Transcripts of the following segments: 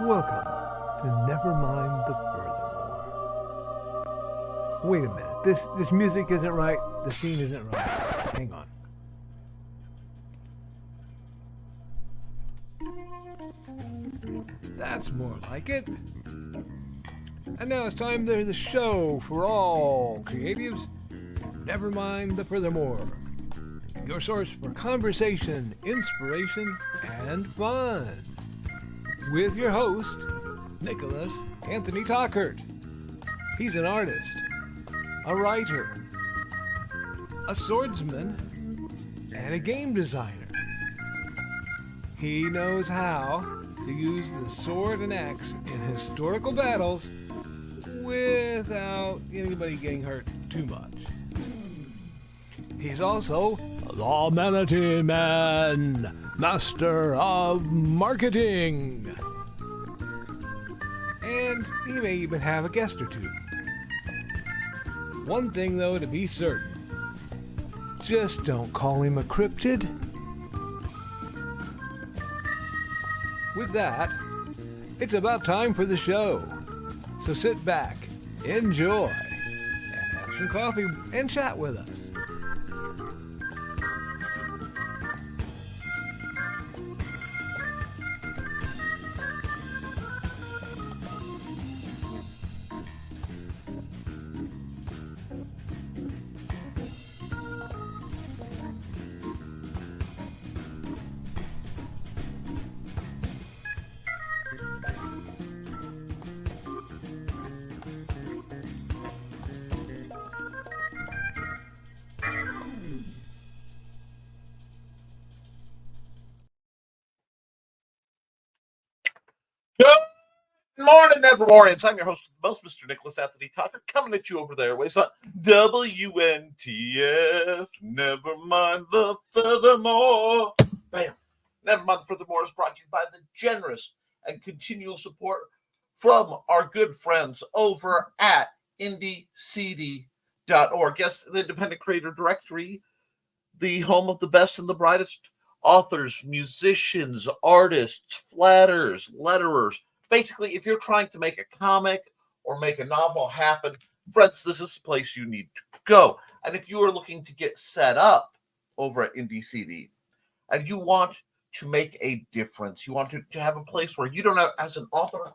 Welcome to Nevermind the Furthermore. Wait a minute, this music isn't right, the scene isn't right. Hang on. That's more like it. And now it's time for the show for all creatives. Nevermind the Furthermore. Your source for conversation, inspiration, and fun. With your host, Nicholas Anthony Tockert. He's an artist, a writer, a swordsman, and a game designer. He knows how to use the sword and axe in historical battles without anybody getting hurt too much. He's also the Manatee Man, master of marketing. And he may even have a guest or two. One thing, though, to be certain. Just don't call him a cryptid. With that, it's about time for the show. So sit back, enjoy, and have some coffee and chat with us. Good morning, Nevermorians. I'm your host of the most, Mr. Nicholas Anthony Tockert, coming at you over there. Ways on WNTF. Never mind the furthermore. Bam. Never mind the furthermore is brought to you by the generous and continual support from our good friends over at IndieCD.org. Yes, the Independent Creator Directory, the home of the best and the brightest authors, musicians, artists, flatters, letterers. Basically, if you're trying to make a comic or make a novel happen, friends, this is the place you need to go. And if you are looking to get set up over at IndieCD and you want to make a difference, you want to have a place where you don't have, as an author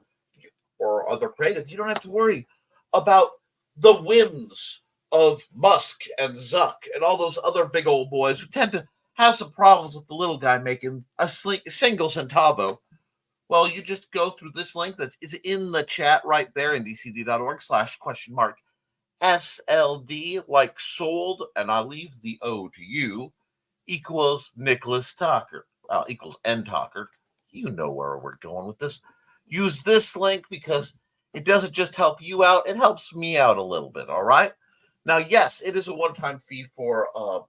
or other creative, you don't have to worry about the whims of Musk and Zuck and all those other big old boys who tend to have some problems with the little guy making a single centavo. Well, you just go through this link that is in the chat right there, IndieCD.org/?SLD, like sold, and I leave the O to you, equals Nicholas Tockert, equals N Tockert. You know where we're going with this. Use this link because it doesn't just help you out, it helps me out a little bit, all right? Now, yes, it is a one-time fee for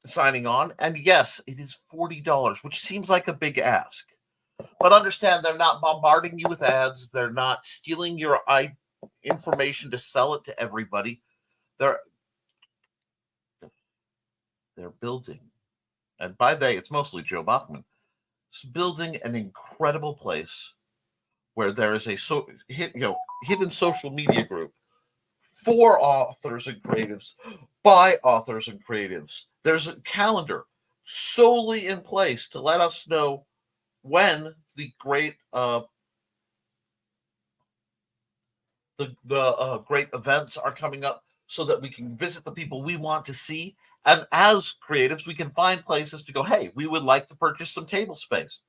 signing on, and yes, it is $40, which seems like a big ask. But understand, they're not bombarding you with ads. They're not stealing your information to sell it to everybody. They're building, and by they, it's mostly Joe Bachman. It's building an incredible place where there is a hidden social media group for authors and creatives, by authors and creatives. There's a calendar solely in place to let us know when the great great events are coming up, so that we can visit the people we want to see. And as creatives, we can find places to go, hey, we would like to purchase some table space.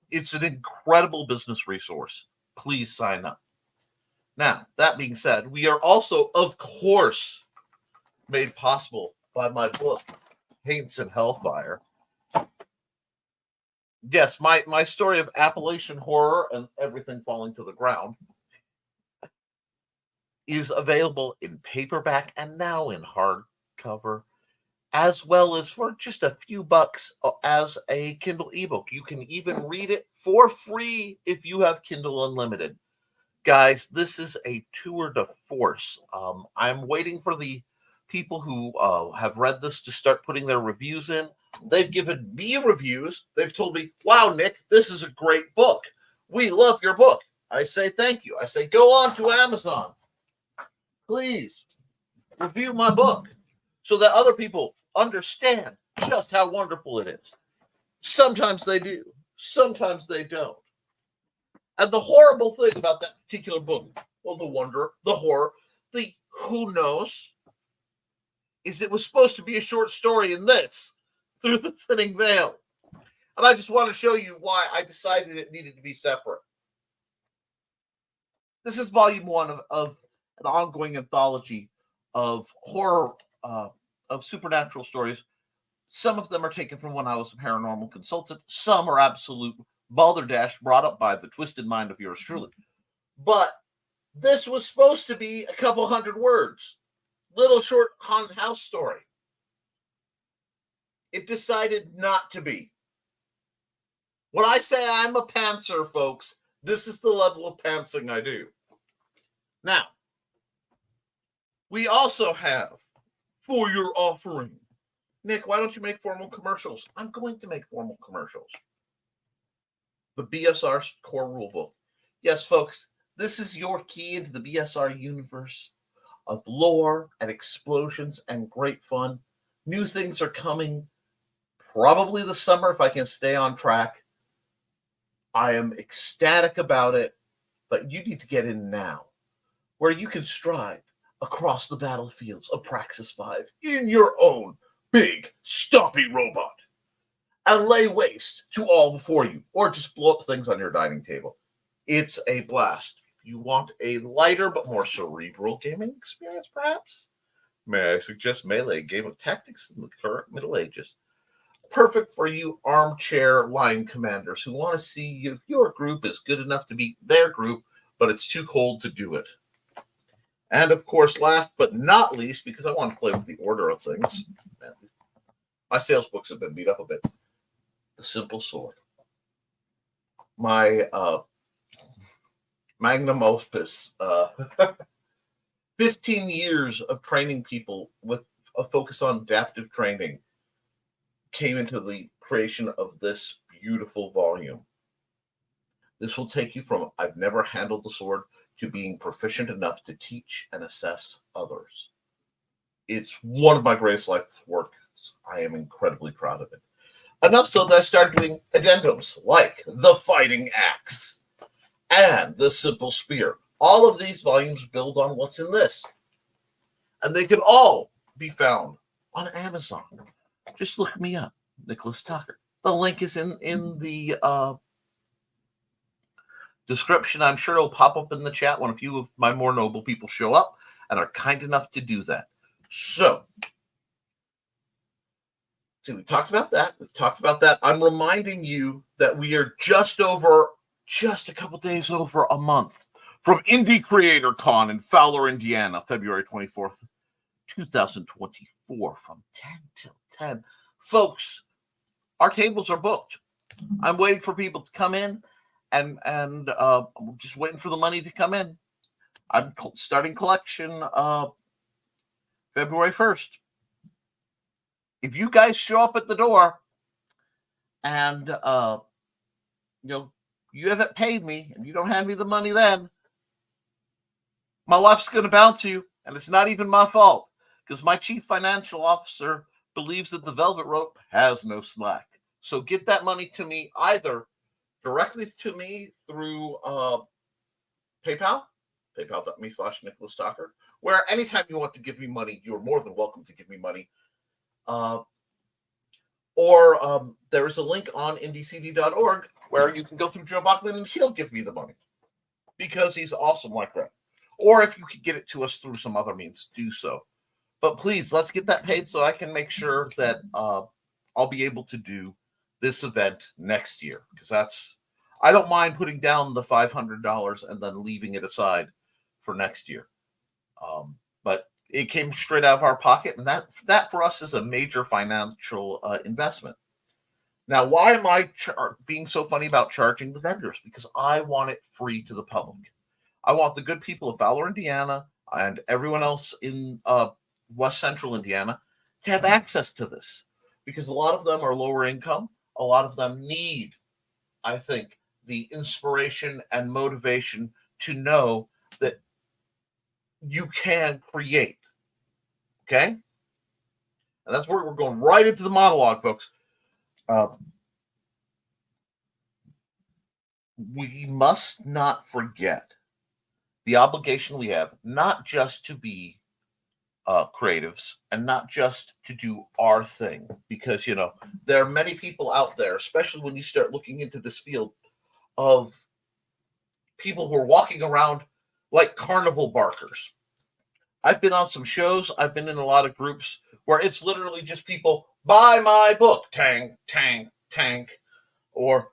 It's an incredible business resource. Please sign up. Now, that being said, we are also, of course, made possible by my book, Haints and Hellfire. Yes, my story of Appalachian horror and everything falling to the ground is available in paperback and now in hardcover, as well as for just a few bucks as a Kindle ebook. You can even read it for free if you have Kindle Unlimited. Guys, this is a tour de force. I'm waiting for the people who have read this to start putting their reviews in. They've given me reviews. They've told me, wow, Nick, this is a great book. We love your book. I say thank you. I say, go on to Amazon. Please review my book so that other people understand just how wonderful it is. Sometimes they do. Sometimes they don't. And the horrible thing about that particular book, well, the wonder, the horror, the who knows, is it was supposed to be a short story in this, Through the Thinning Veil. And I just want to show you why I decided it needed to be separate. This is volume 1 of an ongoing anthology of horror, of supernatural stories. Some of them are taken from when I was a paranormal consultant. Some are absolute balderdash brought up by the twisted mind of yours truly. But this was supposed to be a couple hundred words. Little short haunted house story. It decided not to be. When I say I'm a pantser, folks, this is the level of pantsing I do. Now, we also have, for your offering, Nick, why don't you make formal commercials? I'm going to make formal commercials. The BSR core rulebook. Yes, folks, this is your key into the BSR universe of lore and explosions and great fun. New things are coming probably this summer if I can stay on track. I am ecstatic about it, but you need to get in now, where you can stride across the battlefields of Praxis 5 in your own big, stumpy robot and lay waste to all before you, or just blow up things on your dining table. It's a blast. If you want a lighter but more cerebral gaming experience, perhaps, may I suggest Melee, a game of tactics in the current Middle Ages. Perfect for you armchair line commanders who want to see if your group is good enough to beat their group, but it's too cold to do it. And of course, last but not least, because I want to play with the order of things, my sales books have been beat up a bit. The Simple Sword. My magnum opus. 15 years of training people with a focus on adaptive training came into the creation of this beautiful volume. This will take you from I've never handled the sword to being proficient enough to teach and assess others. It's one of my greatest life works. I am incredibly proud of it. Enough so that I started doing addendums like the Fighting Axe and the Simple Spear. All of these volumes build on what's in this. And they can all be found on Amazon. Just look me up, Nicholas Tockert. The link is in the description. I'm sure it'll pop up in the chat when a few of my more noble people show up and are kind enough to do that. So, see, we talked about that. We've talked about that. I'm reminding you that we are just a couple days over a month from Indie Creator Con in Fowler, Indiana, February 24th, 2024, from 10 till 10. Folks, our tables are booked. I'm waiting for people to come in, and I'm just waiting for the money to come in. I'm starting collection February 1st. If you guys show up at the door and you haven't paid me and you don't hand me the money, then my wife's going to bounce you, and it's not even my fault because my chief financial officer believes that the velvet rope has no slack. So get that money to me either directly to me through PayPal, paypal.me/Nicholas Tockert, where anytime you want to give me money, you're more than welcome to give me money. Or there is a link on indiecd.org where you can go through Joe Bachman and he'll give me the money because he's awesome like that. Or if you could get it to us through some other means, do so. But please, let's get that paid so I can make sure that I'll be able to do this event next year, because I don't mind putting down the $500 and then leaving it aside for next year. But it came straight out of our pocket, and that for us is a major financial investment. Now, why am I being so funny about charging the vendors? Because I want it free to the public. I want the good people of Fowler, Indiana, and everyone else in West Central Indiana to have access to this. because a lot of them are lower income. A lot of them need, I think, the inspiration and motivation to know that you can create. Okay? And that's where we're going right into the monologue, folks. We must not forget the obligation we have, not just to be creatives and not just to do our thing, because there are many people out there, especially when you start looking into this field, of people who are walking around like carnival barkers. I've been on some shows, I've been in a lot of groups where it's literally just people, buy my book, tank, tank, tank, or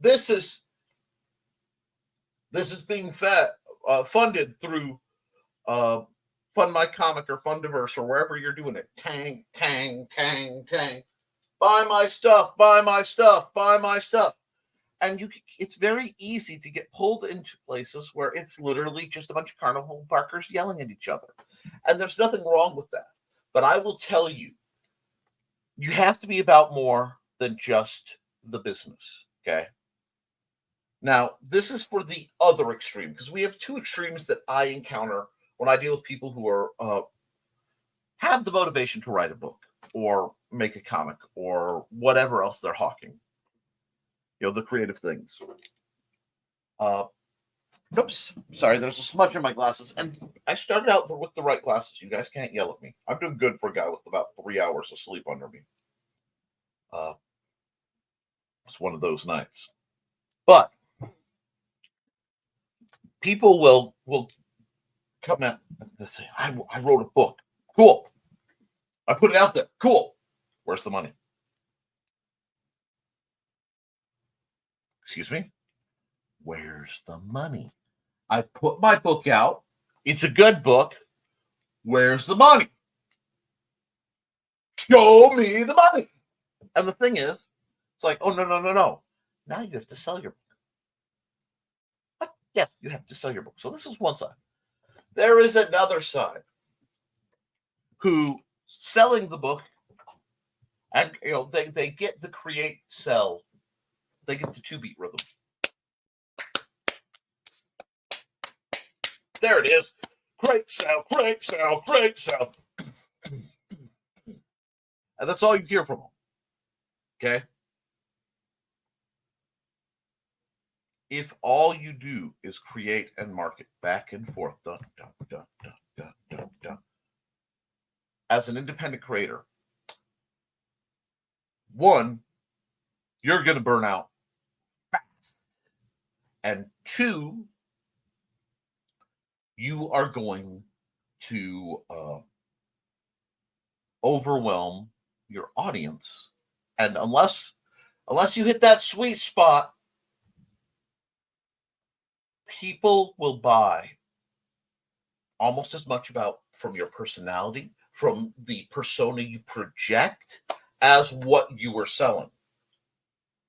this is being funded through Fund My Comic or Fundiverse or wherever you're doing it. Tang, tang, tang, tang. Buy my stuff, buy my stuff, buy my stuff. And it's very easy to get pulled into places where it's literally just a bunch of carnival barkers yelling at each other. And there's nothing wrong with that. But I will tell you, you have to be about more than just the business, okay? Now, this is for the other extreme, because we have two extremes that I encounter when I deal with people who are have the motivation to write a book or make a comic or whatever else they're hawking. The creative things. Oops, sorry, there's a smudge in my glasses. And I started out with the right glasses. You guys can't yell at me. I'm doing good for a guy with about 3 hours of sleep under me. It's one of those nights. But people will come in and say, I wrote a book. Cool. I put it out there. Cool. Where's the money? Excuse me? Where's the money? I put my book out. It's a good book. Where's the money? Show me the money. And the thing is, it's like, oh, no. Now you have to sell your book. What? Yes, you have to sell your book. So this is one side. There is another side who selling the book, and they get the create sell. They get the 2-beat rhythm. There it is. Great sell, great sell, great sell. And that's all you hear from them. Okay? If all you do is create and market back and forth, dun, dun, dun, dun, dun, dun, dun, as an independent creator, one, you're going to burn out fast. And two, you are going to overwhelm your audience. And unless you hit that sweet spot, people will buy almost as much from your personality, from the persona you project, as what you were selling.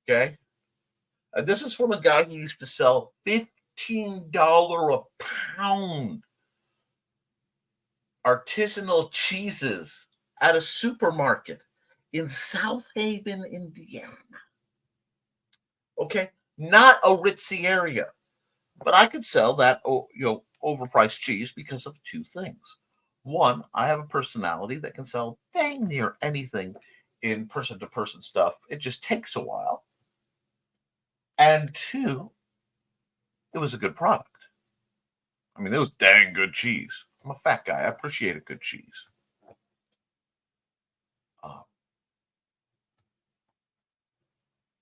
Okay? And this is from a guy who used to sell $15 a pound artisanal cheeses at a supermarket in South Haven, Indiana. Okay? Not a ritzy area. But I could sell that overpriced cheese because of two things. One, I have a personality that can sell dang near anything in person-to-person stuff. It just takes a while. And two, it was a good product. I mean, it was dang good cheese. I'm a fat guy. I appreciate a good cheese.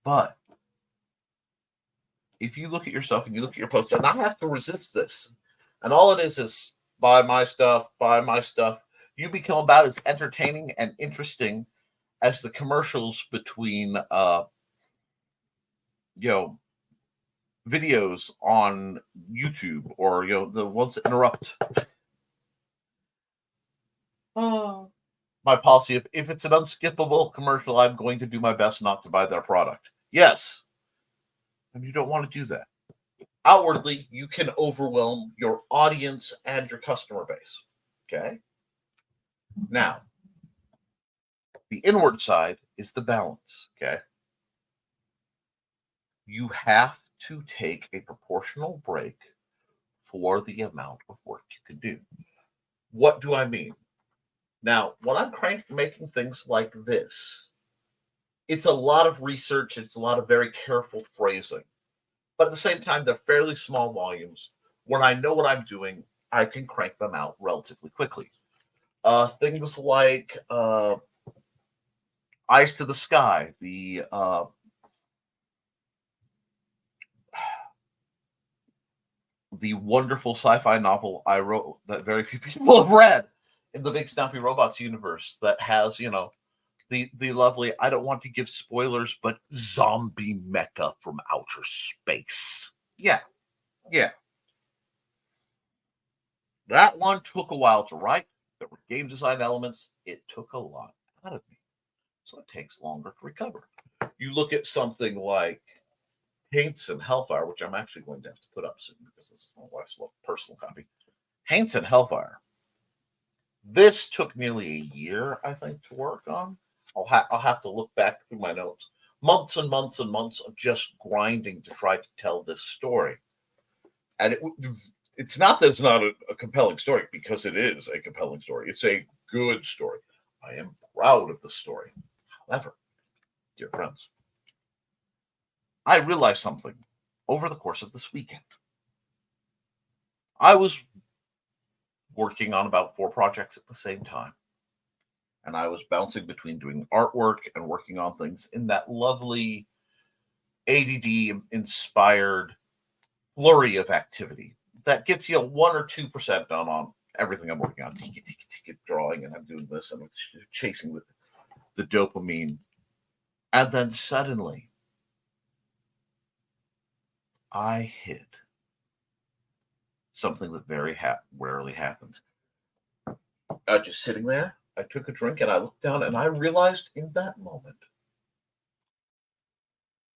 But if you look at yourself and you look at your post, and I have to resist this, and all it is buy my stuff, you become about as entertaining and interesting as the commercials between videos on YouTube or the ones that interrupt. My policy, if it's an unskippable commercial, I'm going to do my best not to buy their product. Yes. And you don't want to do that. Outwardly, you can overwhelm your audience and your customer base. Okay? Now, The inward side is the balance, okay? You have to take a proportional break for the amount of work you can do. What do I mean? Now, when I'm making things like this, it's a lot of research, it's a lot of very careful phrasing. But at the same time, they're fairly small volumes. When I know what I'm doing, I can crank them out relatively quickly. Things like Eyes to the Sky, the wonderful sci-fi novel I wrote that very few people have read in the Big Stumpy Robots universe that has, the lovely, I don't want to give spoilers, but zombie mecha from outer space. Yeah. That one took a while to write. There were game design elements. It took a lot out of me. So it takes longer to recover. You look at something like Haints and Hellfire, which I'm actually going to have to put up soon because this is my wife's personal copy. Haints and Hellfire. This took nearly a year, I think, to work on. I'll have to look back through my notes. Months and months and months of just grinding to try to tell this story. And it's not that it's not a compelling story, because it is a compelling story. It's a good story. I am proud of the story. However, dear friends, I realized something over the course of this weekend. I was working on about 4 projects at the same time. And I was bouncing between doing artwork and working on things in that lovely ADD-inspired flurry of activity that gets you 1 or 2% done on everything I'm working on. Ticket drawing, and I'm doing this, and I'm chasing the dopamine. And then suddenly, I hit something that very rarely happens. I was just sitting there. I took a drink and I looked down and I realized in that moment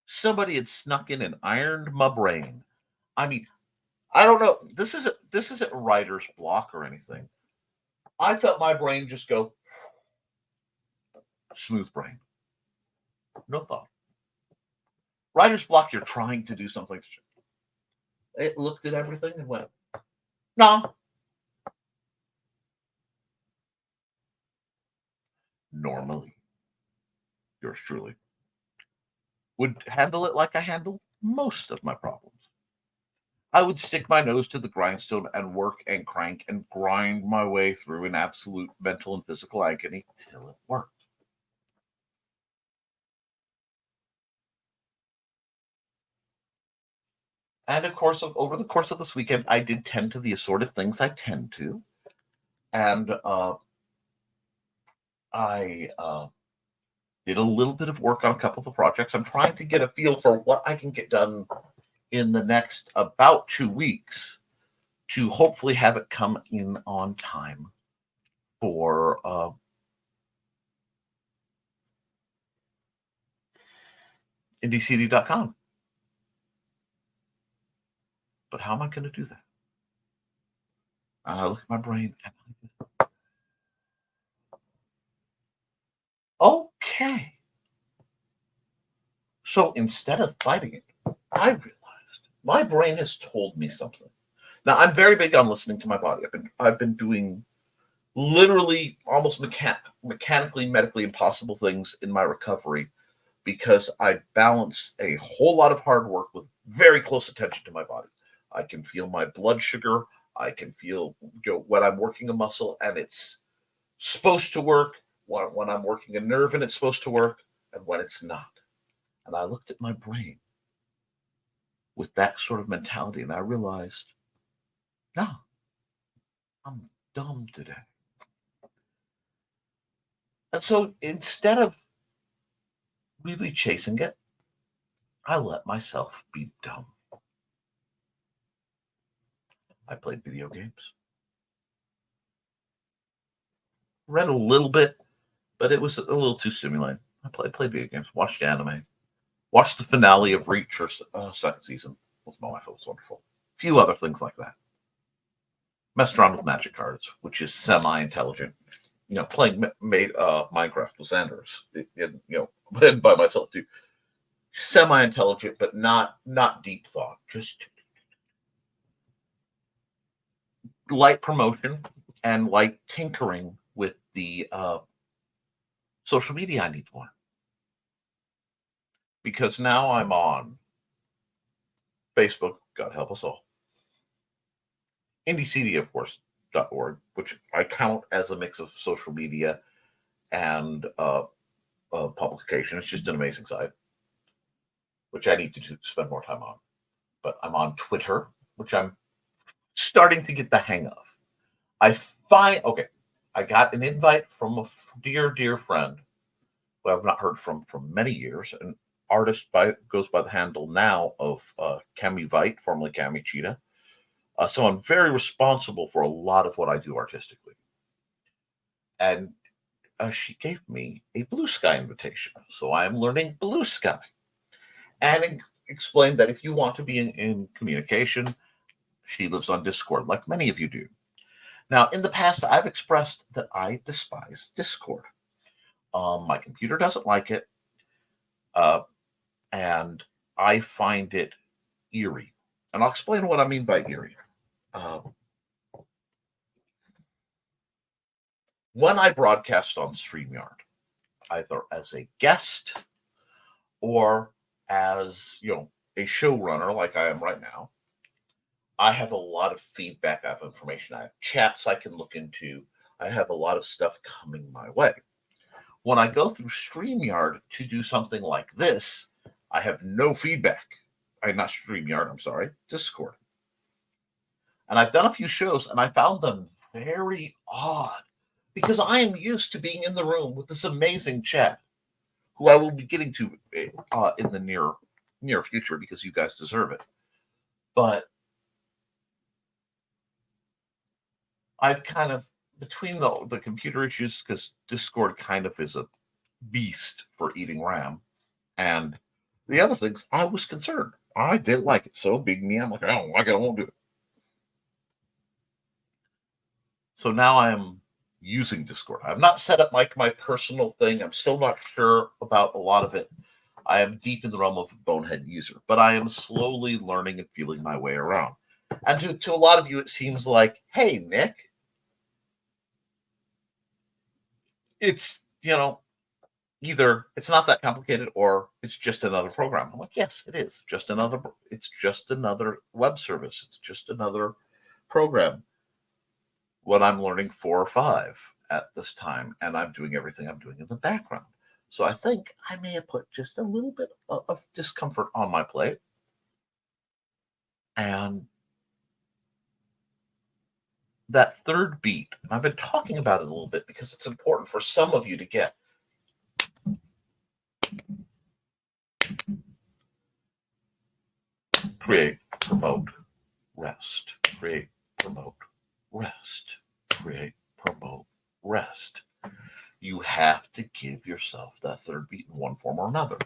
somebody had snuck in and ironed my brain. I mean, I don't know. This isn't writer's block or anything. I felt my brain just go smooth brain. No thought. Writer's block, you're trying to do something. It looked at everything and went, no. Normally, yours truly would handle it like I handle most of my problems. I would stick my nose to the grindstone and work and crank and grind my way through an absolute mental and physical agony till it worked. And of course, over the course of this weekend, I did tend to the assorted things I tend to. And I did a little bit of work on a couple of the projects. I'm trying to get a feel for what I can get done in the next about 2 weeks to hopefully have it come in on time for IndieCD.com. But how am I going to do that? And I look at my brain and okay. So instead of fighting it, I realized my brain has told me something. Now, I'm very big on listening to my body. I've been doing literally almost mechanically, medically impossible things in my recovery because I balance a whole lot of hard work with very close attention to my body. I can feel my blood sugar. I can feel when I'm working a muscle and it's supposed to work, when I'm working a nerve and it's supposed to work, and when it's not. And I looked at my brain with that sort of mentality and I realized, no, I'm dumb today. And so instead of really chasing it, I let myself be dumb. I played video games. Read a little bit, but it was a little too stimulating. I played video games, watched anime, watched the finale of Reacher's second season with my wife. It was wonderful. A few other things like that. Messed around with magic cards, which is semi-intelligent. playing Minecraft with Sanders, and by myself too. Semi-intelligent, but not deep thought. Just light promotion and light tinkering with the social media I need to learn. Because now I'm on Facebook, God help us all. IndieCD, of course, .org, which I count as a mix of social media and publication. It's just an amazing site, which I need to spend more time on. But I'm on Twitter, which I'm starting to get the hang of. I got an invite from a dear friend who I've not heard from for many years, an artist goes by the handle now of Cami Vite, formerly Cami Cheetah. So I'm very responsible for a lot of what I do artistically. And she gave me a Blue Sky invitation. So I'm learning Blue Sky. And explained that if you want to be in communication, she lives on Discord, like many of you do. Now, in the past, I've expressed that I despise Discord. My computer doesn't like it, and I find it eerie. And I'll explain what I mean by eerie. When I broadcast on StreamYard, either as a guest or as a showrunner like I am right now, I have a lot of feedback. I have information. I have chats I can look into. I have a lot of stuff coming my way. When I go through StreamYard to do something like this, I have no feedback. Not StreamYard, I'm sorry, Discord. And I've done a few shows, and I found them very odd because I am used to being in the room with this amazing chat, who I will be getting to in the near future because you guys deserve it. But I've kind of, between the computer issues, because Discord kind of is a beast for eating RAM, and the other things, I was concerned. I didn't like it. So being me, I'm like, I don't like it, I won't do it. So now I'm using Discord. I've not set up my personal thing. I'm still not sure about a lot of it. I am deep in the realm of a bonehead user, but I am slowly learning and feeling my way around. And to a lot of you, it seems like, hey, Nick, it's, either it's not that complicated or it's just another program. I'm like, yes, it is. It's just another web service. It's just another program. When I'm learning 4 or 5 at this time, and I'm doing everything I'm doing in the background. So I think I may have put just a little bit of discomfort on my plate. And that third beat, and I've been talking about it a little bit because it's important for some of you to get. Create, promote, rest. Create, promote, rest. Create, promote, rest. You have to give yourself that third beat in one form or another.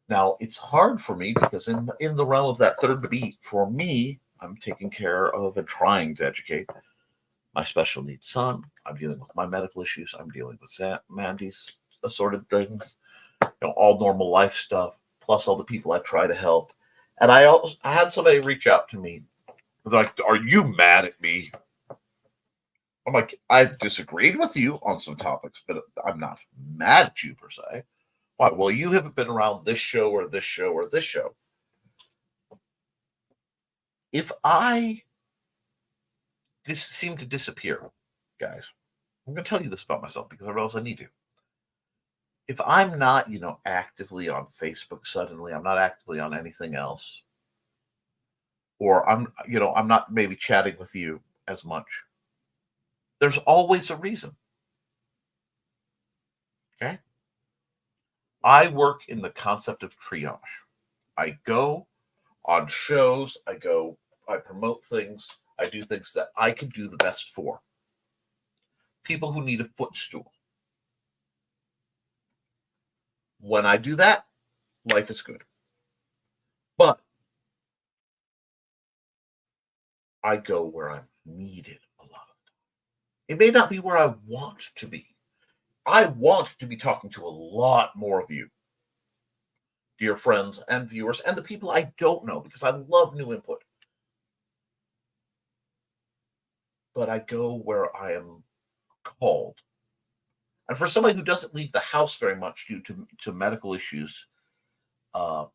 Now, it's hard for me because in the realm of that third beat, for me, I'm taking care of and trying to educate my special needs son. I'm dealing with my medical issues. I'm dealing with Mandy's assorted things, all normal life stuff, plus all the people I try to help. And I had somebody reach out to me. They're like, are you mad at me? I'm like, I've disagreed with you on some topics, but I'm not mad at you per se. Why? Well, you haven't been around this show or this show or this show. If this seem to disappear, guys, I'm going to tell you this about myself because I realize I need to. If I'm not, actively on Facebook suddenly, I'm not actively on anything else, or I'm not maybe chatting with you as much, there's always a reason. Okay? I work in the concept of triage. I go on shows, I promote things, I do things that I can do the best for. People who need a footstool. When I do that, life is good. But I go where I'm needed a lot of the time. It may not be where I want to be, I want to be talking to a lot more of you, dear friends and viewers, and the people I don't know, because I love new input. But I go where I am called. And for somebody who doesn't leave the house very much due to medical issues, uh,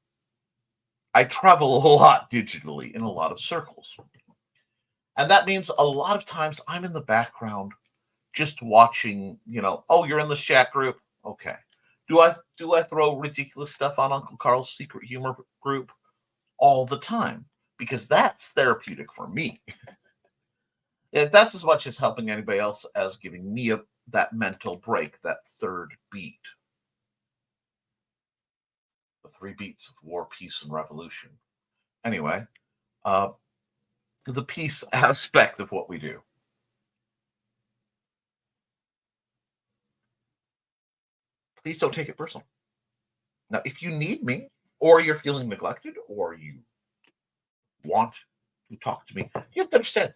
I travel a lot digitally in a lot of circles. And that means a lot of times I'm in the background just watching, oh, you're in the chat group. Okay. Do I throw ridiculous stuff on Uncle Carl's secret humor group all the time? Because that's therapeutic for me. That's as much as helping anybody else as giving me that mental break, that third beat. The 3 beats of war, peace, and revolution. Anyway, the peace aspect of what we do. Please don't take it personal. Now, if you need me, or you're feeling neglected, or you want to talk to me, you have to understand,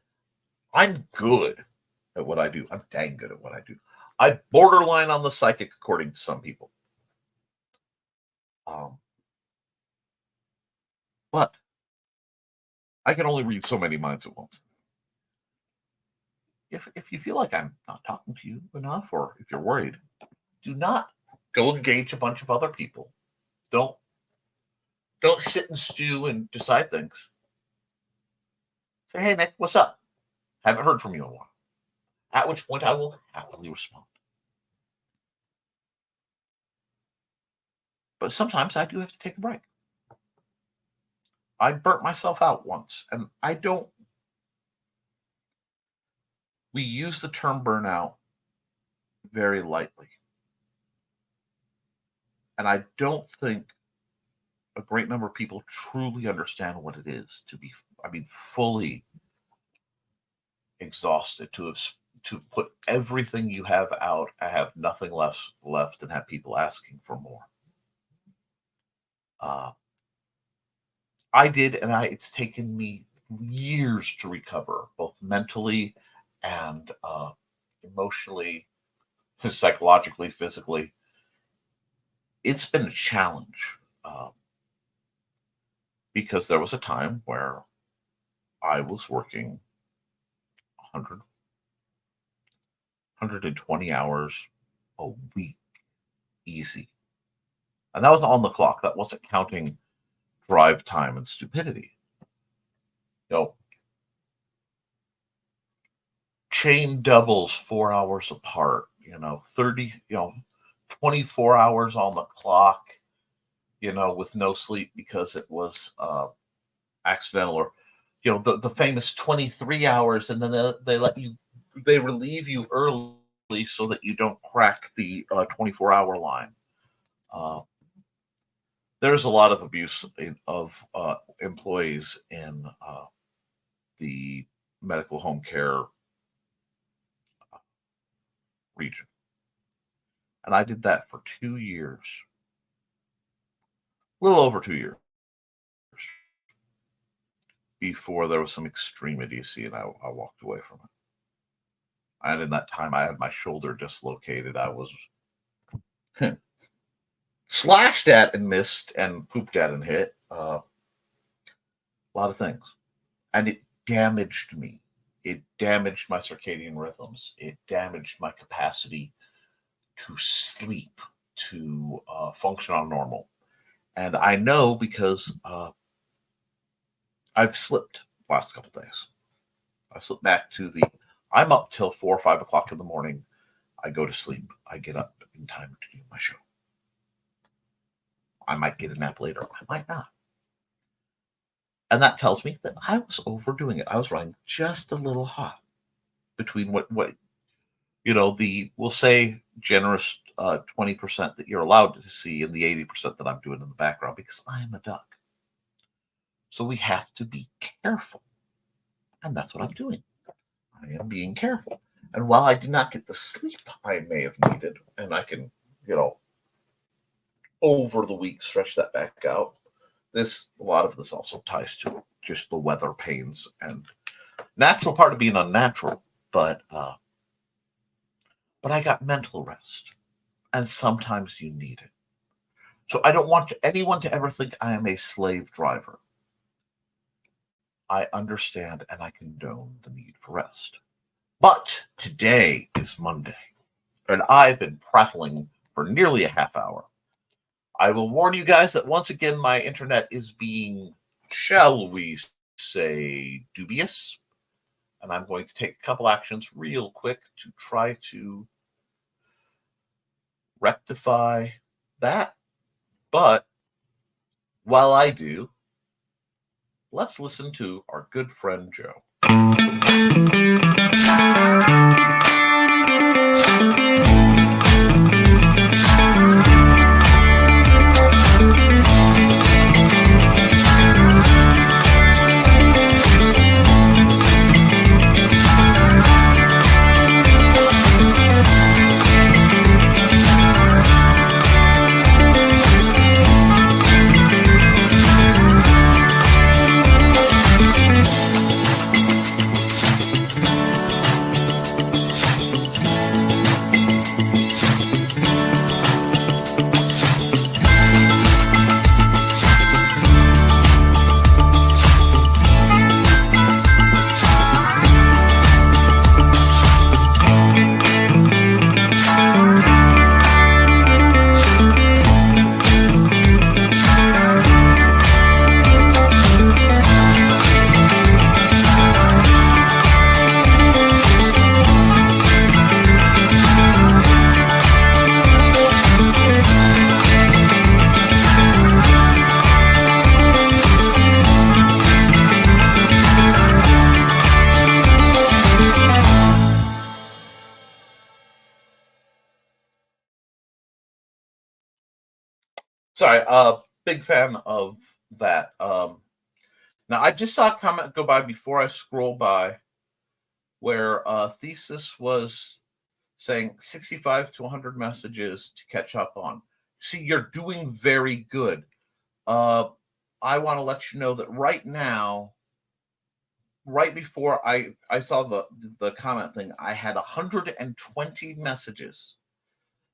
I'm good at what I do. I'm dang good at what I do. I borderline on the psychic, according to some people. But I can only read so many minds at once. If you feel like I'm not talking to you enough, or if you're worried, do not go engage a bunch of other people. Don't sit and stew and decide things. Say, hey, Nick, what's up? Haven't heard from you in a while. At which point I will happily respond. But sometimes I do have to take a break. I burnt myself out once, and we use the term burnout very lightly. And I don't think a great number of people truly understand what it is to be, fully exhausted, to put everything you have out, I have nothing less left, and have people asking for more. I did, and it's taken me years to recover, both mentally and emotionally, psychologically, physically. It's been a challenge because there was a time where I was working 120 hours a week, easy. And that was on the clock. That wasn't counting drive time and stupidity. Chain doubles 4 hours apart, 30, 24 hours on the clock, with no sleep because it was accidental, or, the famous 23 hours, and then they relieve you early so that you don't crack the 24-hour line. There's a lot of abuse of employees in the medical home care region. And I did that for 2 years, a little over 2 years, before there was some extreme idiocy and I walked away from it. And in that time, I had my shoulder dislocated. I was slashed at and missed and pooped at and hit. A lot of things. And it damaged me. It damaged my circadian rhythms. It damaged my capacity to sleep, to function on normal. And I know because I've slipped the last couple of days. I slipped back to I'm up till 4 or 5 o'clock in the morning. I go to sleep. I get up in time to do my show. I might get a nap later. I might not. And that tells me that I was overdoing it. I was running just a little hot between what we'll say generous 20% that you're allowed to see and the 80% that I'm doing in the background, because I'm a duck. So we have to be careful. And that's what I'm doing. I am being careful. And while I did not get the sleep I may have needed, and I can, over the week stretch that back out, a lot of this also ties to just the weather pains and natural part of being unnatural. But I got mental rest. and sometimes you need it. So I don't want anyone to ever think I am a slave driver. I understand and I condone the need for rest. But today is Monday, and I've been prattling for nearly a half hour. I will warn you guys that once again my internet is being, shall we say, dubious. And I'm going to take a couple actions real quick to try to rectify that. But while I do, let's listen to our good friend Joe. Sorry, big fan of that. Now, I just saw a comment go by before I scroll by where Thesis was saying 65 to 100 messages to catch up on. See, you're doing very good. I want to let you know that right now, right before I saw the comment thing, I had 120 messages.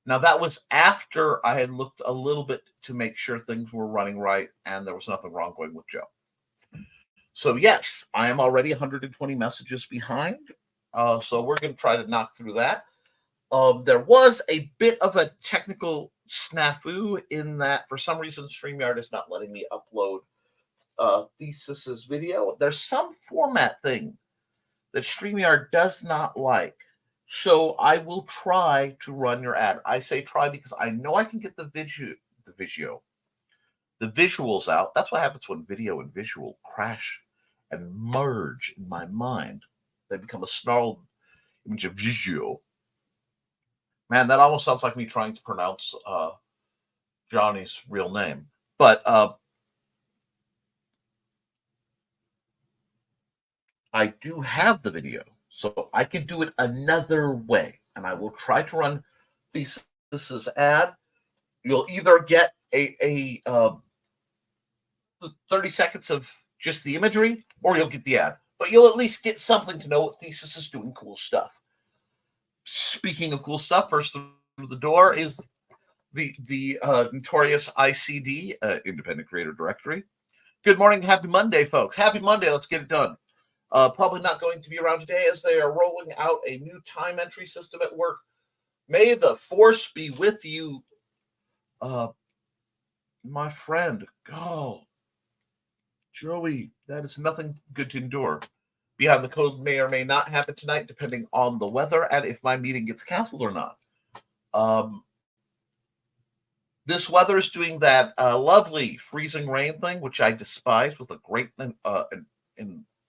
Now, that was after I had looked a little bit to make sure things were running right and there was nothing wrong going with Joe. So, yes, I am already 120 messages behind. So we're going to try to knock through that. There was a bit of a technical snafu in that for some reason StreamYard is not letting me upload Thesis's video. There's some format thing that StreamYard does not like. So I will try to run your ad. I say try because I know I can get the visuals out. That's what happens when video and visual crash and merge in my mind. They become a snarled image of visual. Man, that almost sounds like me trying to pronounce Johnny's real name. But I do have the video. So I can do it another way, and I will try to run Thesis's ad. You'll either get a 30 seconds of just the imagery, or you'll get the ad. But you'll at least get something to know what Thesis is doing cool stuff. Speaking of cool stuff, first through the door is the notorious ICD, Independent Creator Directory. Good morning, happy Monday, folks. Happy Monday, let's get it done. Probably not going to be around today as they are rolling out a new time entry system at work. May the force be with you, my friend. Oh, Joey, that is nothing good to endure. Beyond the Code may or may not happen tonight, depending on the weather and if my meeting gets canceled or not. This weather is doing that lovely freezing rain thing, which I despise with a great and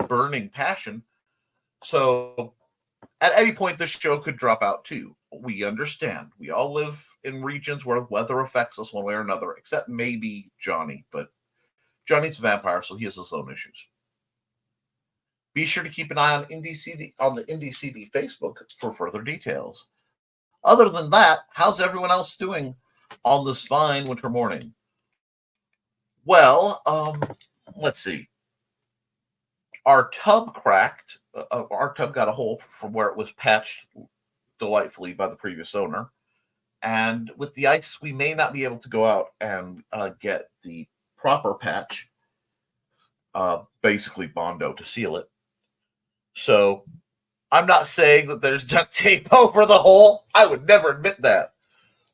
burning passion. So at any point, this show could drop out too. We understand. We all live in regions where weather affects us one way or another, except maybe Johnny. But Johnny's a vampire, so he has his own issues. Be sure to keep an eye on the Indie CD Facebook for further details. Other than that, how's everyone else doing on this fine winter morning? Well, let's see. Our tub cracked. Our tub got a hole from where it was patched delightfully by the previous owner. And with the ice, we may not be able to go out and get the proper patch, basically Bondo, to seal it. So I'm not saying that there's duct tape over the hole. I would never admit that.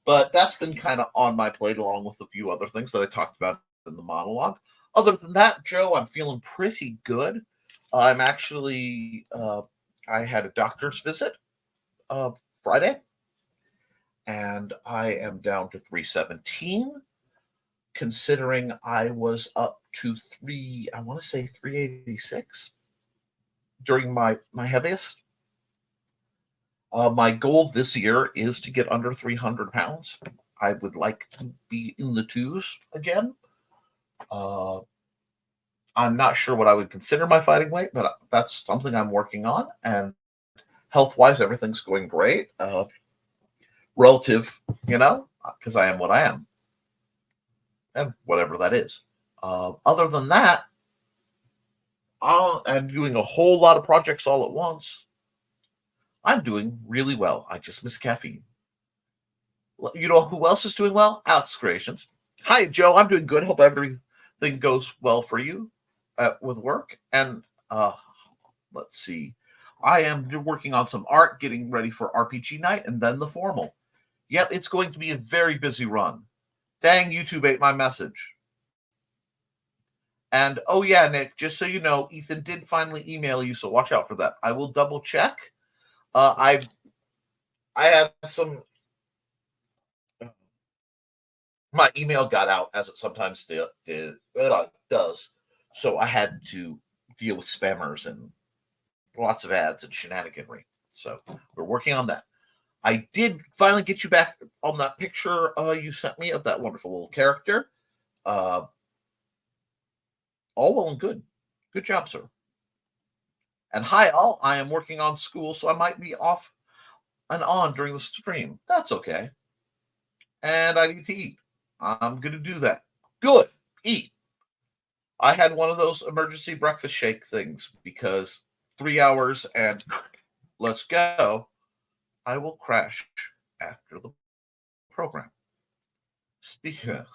But that's been kind of on my plate, along with a few other things that I talked about in the monologue. Other than that, Joe, I'm feeling pretty good. I'm actually, I had a doctor's visit Friday, and I am down to 317, considering I was up to I want to say 386 during my heaviest. My goal this year is to get under 300 pounds. I would like to be in the twos again. I'm not sure what I would consider my fighting weight, but that's something I'm working on. And health-wise, everything's going great. Relative, because I am what I am. And whatever that is. Other than that, I'm doing a whole lot of projects all at once. I'm doing really well. I just miss caffeine. You know who else is doing well? Alex Creations. Hi, Joe. I'm doing good. Hope everything goes well for you with work. And let's see. I am working on some art, getting ready for RPG night, and then the formal. Yep, it's going to be a very busy run. Dang, YouTube ate my message. And oh yeah, Nick, just so you know, Ethan did finally email you, so watch out for that. I will double check. I had some. My email got out, as it sometimes does. So I had to deal with spammers and lots of ads and shenaniganry. So we're working on that. I did finally get you back on that picture you sent me of that wonderful little character. All well and good. Good job, sir. And hi, all. I am working on school, so I might be off and on during the stream. That's okay. And I need to eat. I'm going to do that. Good. Eat. I had one of those emergency breakfast shake things because 3 hours and let's go. I will crash after the program. Speak of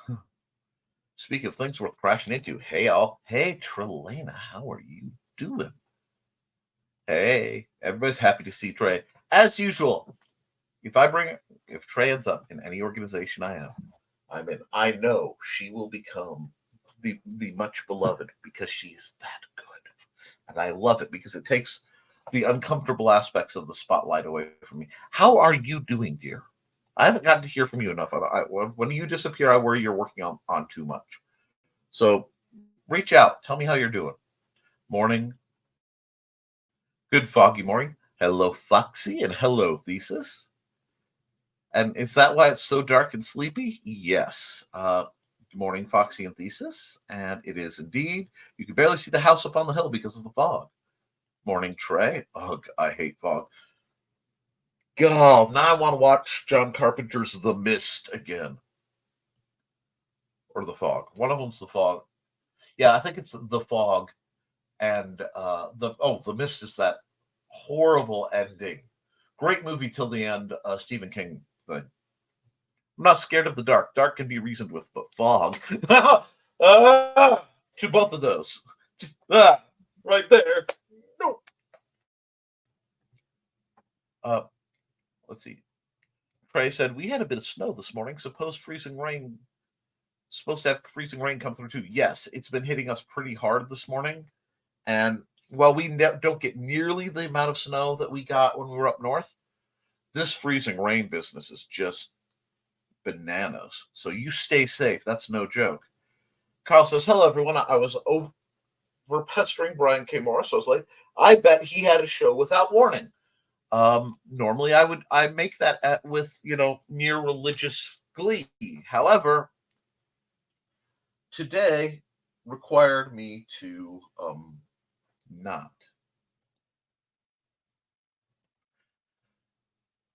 things worth crashing into. Hey, all. Hey, Trelena, how are you doing? Hey, everybody's happy to see Trey. As usual, if Trey ends up in any organization I'm in, I know she will become the much beloved because she's that good. And I love it because it takes the uncomfortable aspects of the spotlight away from me. How are you doing, dear? I haven't gotten to hear from you enough. When you disappear, I worry you're working on too much. So reach out. Tell me how you're doing. Morning. Good foggy morning. Hello, Foxy, and hello, Thesis. And is that why it's so dark and sleepy? Yes. Good morning, Foxy and Thesis. And it is indeed. You can barely see the house up on the hill because of the fog. Morning, Trey. Ugh, I hate fog. God, now I want to watch John Carpenter's The Mist again. Or The Fog. One of them's The Fog. Yeah, I think it's The Fog. And The Mist is that horrible ending. Great movie till the end, Stephen King thing. I'm not scared of the dark. Dark can be reasoned with, but fog. To both of those. Just right there. No. Let's see. Trey said, we had a bit of snow this morning. Supposed to have freezing rain come through too. Yes, it's been hitting us pretty hard this morning. And while we don't get nearly the amount of snow that we got when we were up north, this freezing rain business is just bananas. So you stay safe. That's no joke. Carl says, hello, everyone. I was over pestering Brian K. Morris. So I was like, I bet he had a show without warning. Normally I make that with, near religious glee. However, today required me to not.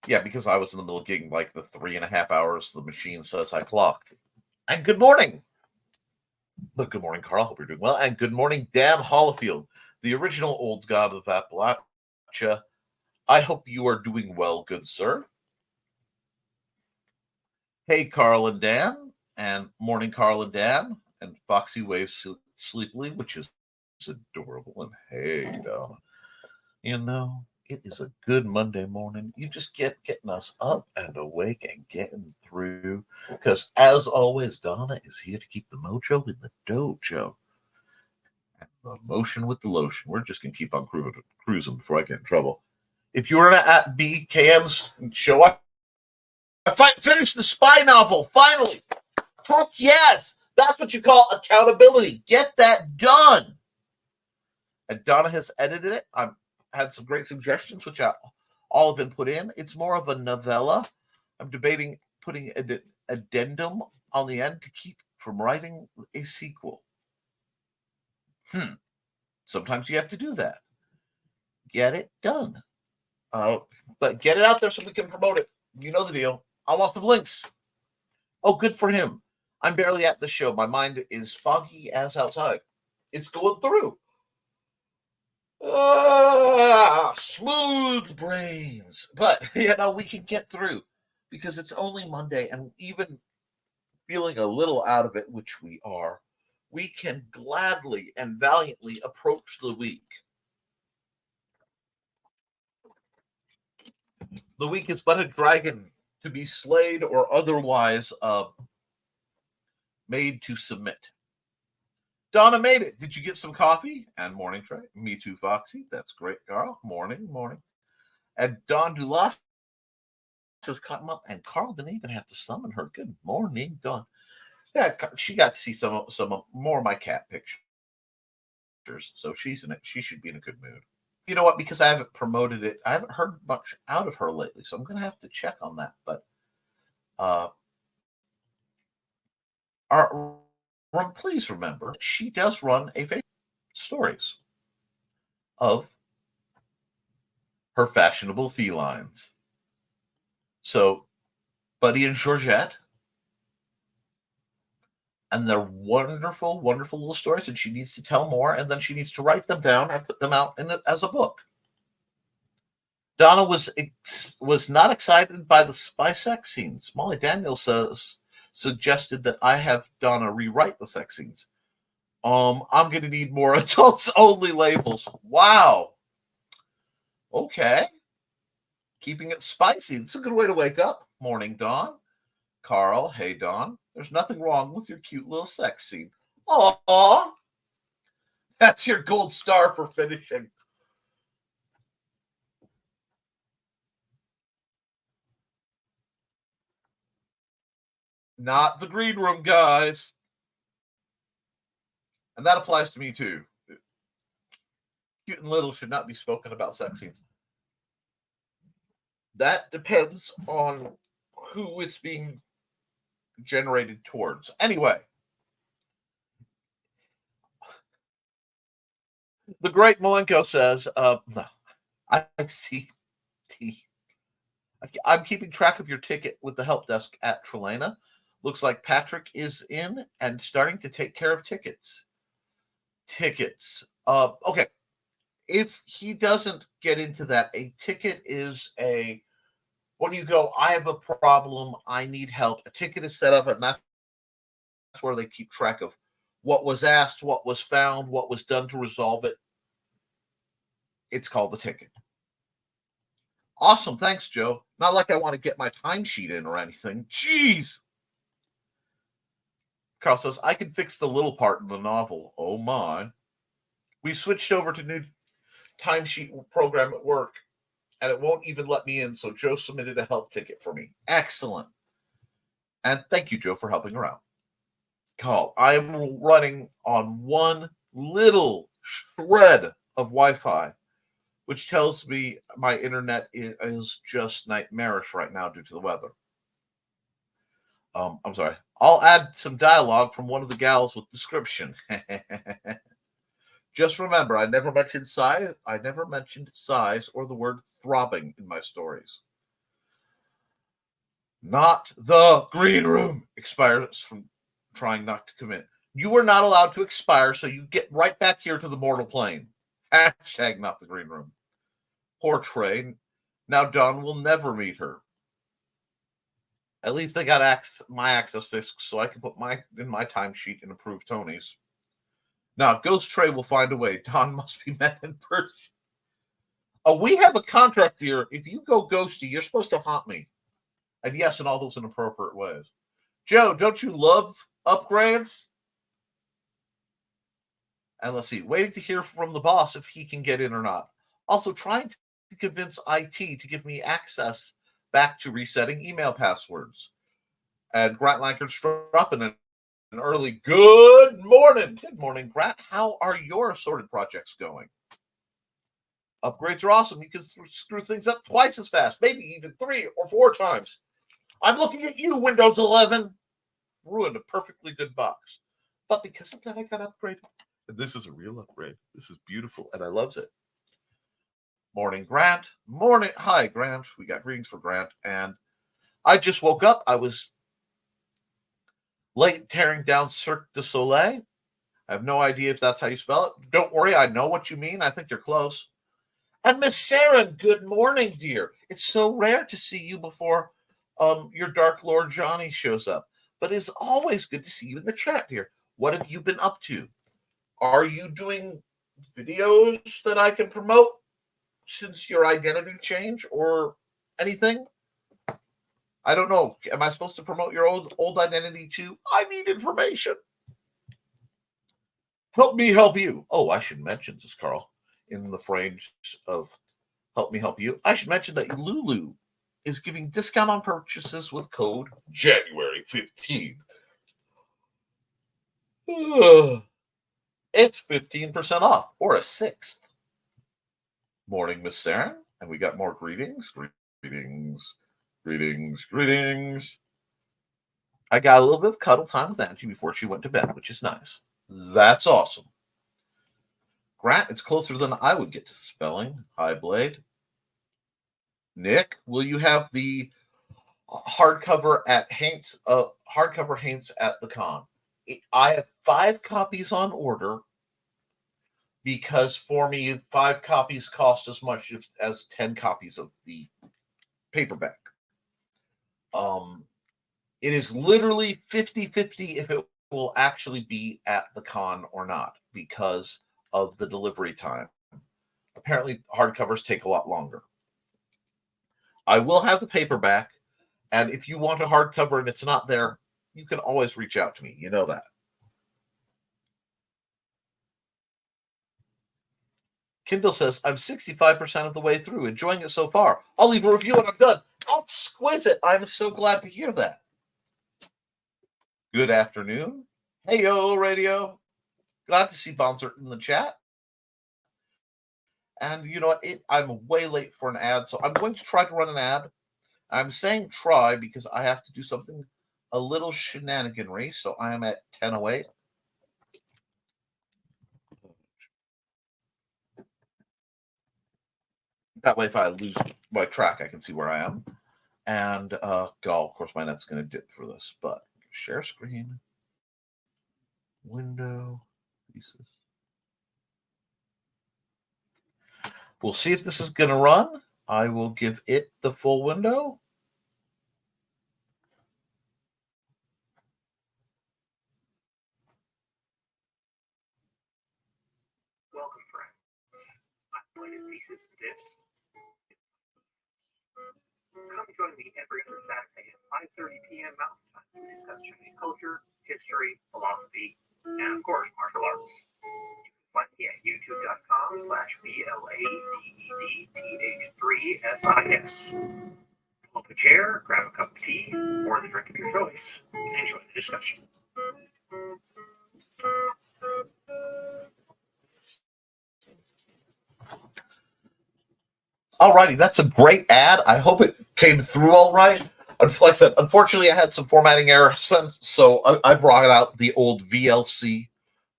Yeah, because I was in the middle of gigging like the 3.5 hours the machine says I clocked. And good morning. But good morning, Carl. Hope you're doing well. And good morning, Dan Hollifield, the original old god of Appalachia. I hope you are doing well, good sir. Hey, Carl and Dan, and morning, Carl and Dan, and Foxy waves sleepily, which is adorable. And hey, Donna, it is a good Monday morning. You just getting us up and awake and getting through. Because as always, Donna is here to keep the mojo in the dojo. And the motion with the lotion. We're just gonna keep on cruising before I get in trouble. If you were at BKM's show, I finished the spy novel finally. Heck yes, that's what you call accountability. Get that done. And Donna has edited it. I've had some great suggestions, which all have been put in. It's more of a novella. I'm debating putting an addendum on the end to keep from writing a sequel. Sometimes you have to do that. Get it done. But get it out there so we can promote it. You know the deal. I want some links. Oh, good for him. I'm barely at the show. My mind is foggy as outside. It's going through. Smooth brains. But, we can get through because it's only Monday, and even feeling a little out of it, which we are, we can gladly and valiantly approach the week. The week is but a dragon to be slayed or otherwise made to submit. Donna made it. Did you get some coffee? And morning, Trey. Me too, Foxy. That's great, Carl. Morning. And Dawn Dulas just caught him up, and Carl didn't even have to summon her. Good morning, Dawn. Yeah, she got to see some more of my cat pictures, so she's in it. She should be in a good mood. You know what? Because I haven't promoted it, I haven't heard much out of her lately, so I'm going to have to check on that. But please remember, she does run a Facebook stories of her fashionable felines. So, Buddy and Georgette, and they're wonderful, wonderful little stories, and she needs to tell more, and then she needs to write them down and put them out as a book. Donna was not excited by sex scenes. Molly Daniels suggested that I have Donna rewrite the sex scenes. I'm going to need more adults only labels. Wow. Okay. Keeping it spicy. It's a good way to wake up. Morning, Dawn. Carl, hey, Dawn. There's nothing wrong with your cute little sex scene. Aww. That's your gold star for finishing. Not the green room, guys. And that applies to me, too. Cute and little should not be spoken about sex scenes. That depends on who it's being generated towards. Anyway, the great Malenko says, I see. I'm keeping track of your ticket with the help desk at Trelana. Looks like Patrick is in and starting to take care of tickets. Okay. If he doesn't get into that, a ticket is when you go, I have a problem, I need help. A ticket is set up, and that's where they keep track of what was asked, what was found, what was done to resolve it. It's called the ticket. Awesome. Thanks, Joe. Not like I want to get my timesheet in or anything. Jeez. Carl says, I can fix the little part in the novel. Oh, my. We switched over to new timesheet program at work, and it won't even let me in, so Joe submitted a help ticket for me. Excellent. And thank you, Joe, for helping her out. Carl, I am running on one little shred of Wi-Fi, which tells me my internet is just nightmarish right now due to the weather. I'm sorry. I'll add some dialogue from one of the gals with description. Just remember, I never mentioned size or the word throbbing in my stories. Not the green room expires from trying not to commit. You are not allowed to expire, so you get right back here to the mortal plane. Hashtag not the green room. Poor Trey. Now Dawn will never meet her. At least I got my access fixed so I can put my timesheet and approve Tony's. Now, Ghost Trey will find a way. Don must be met in person. Oh, we have a contract here. If you go ghosty, you're supposed to haunt me. And yes, in all those inappropriate ways. Joe, don't you love upgrades? And let's see, waiting to hear from the boss if he can get in or not. Also, trying to convince IT to give me access back to resetting email passwords. And Grant Lankard's dropping an early good morning. Good morning, Grant. How are your assorted projects going? Upgrades are awesome. You can screw things up twice as fast, maybe even 3 or 4 times. I'm looking at you, Windows 11. Ruined a perfectly good box. But because of that, I got upgraded. And this is a real upgrade. This is beautiful, and I loves it. Morning, Grant. Morning. Hi, Grant. We got greetings for Grant. And I just woke up. I was late tearing down Cirque du Soleil. I have no idea if that's how you spell it. Don't worry. I know what you mean. I think you're close. And Miss Saren, good morning, dear. It's so rare to see you before your Dark Lord Johnny shows up. But it's always good to see you in the chat, dear. What have you been up to? Are you doing videos that I can promote since your identity change or anything? I don't know. Am I supposed to promote your old identity too? I need information. Help me help you. Oh, I should mention this, Carl, in the phrase of help me help you. I should mention that Lulu is giving discount on purchases with code January 15. It's 15% off or a 6th. Morning, Miss Saren. And we got more greetings. Greetings. I got a little bit of cuddle time with Angie before she went to bed, which is nice. That's awesome. Grant, it's closer than I would get to spelling. Hi, Blade. Nick, will you have the hardcover at Haint's at the con? I have 5 copies on order because for me, 5 copies cost as much as 10 copies of the paperback. It is literally 50-50 if it will actually be at the con or not because of the delivery time. Apparently, hardcovers take a lot longer. I will have the paperback, and if you want a hardcover and it's not there, you can always reach out to me. You know that. Kindle says, I'm 65% of the way through, enjoying it so far. I'll leave a review when I'm done. Exquisite. I'm so glad to hear that. Good afternoon. Hey-yo, radio. Glad to see Bonser in the chat. And you know what? I'm way late for an ad, so I'm going to try to run an ad. I'm saying try because I have to do something a little shenaniganry, so I am at 10:08. That way, if I lose my track, I can see where I am. And, of course, my net's going to dip for this, but share screen, window, pieces. We'll see if this is going to run. I will give it the full window. Welcome, friends. I'm Blade Pieces to this. Come join me every other Saturday at 5:30 p.m. Mountain Time to discuss Chinese culture, history, philosophy, and of course, martial arts. You can find me at youtube.com/BLADEDTH3SIS. Pull up a chair, grab a cup of tea, or the drink of your choice, and enjoy the discussion. Alrighty, that's a great ad. I hope it came through all right. Like I said, unfortunately, I had some formatting error since, so I brought out the old VLC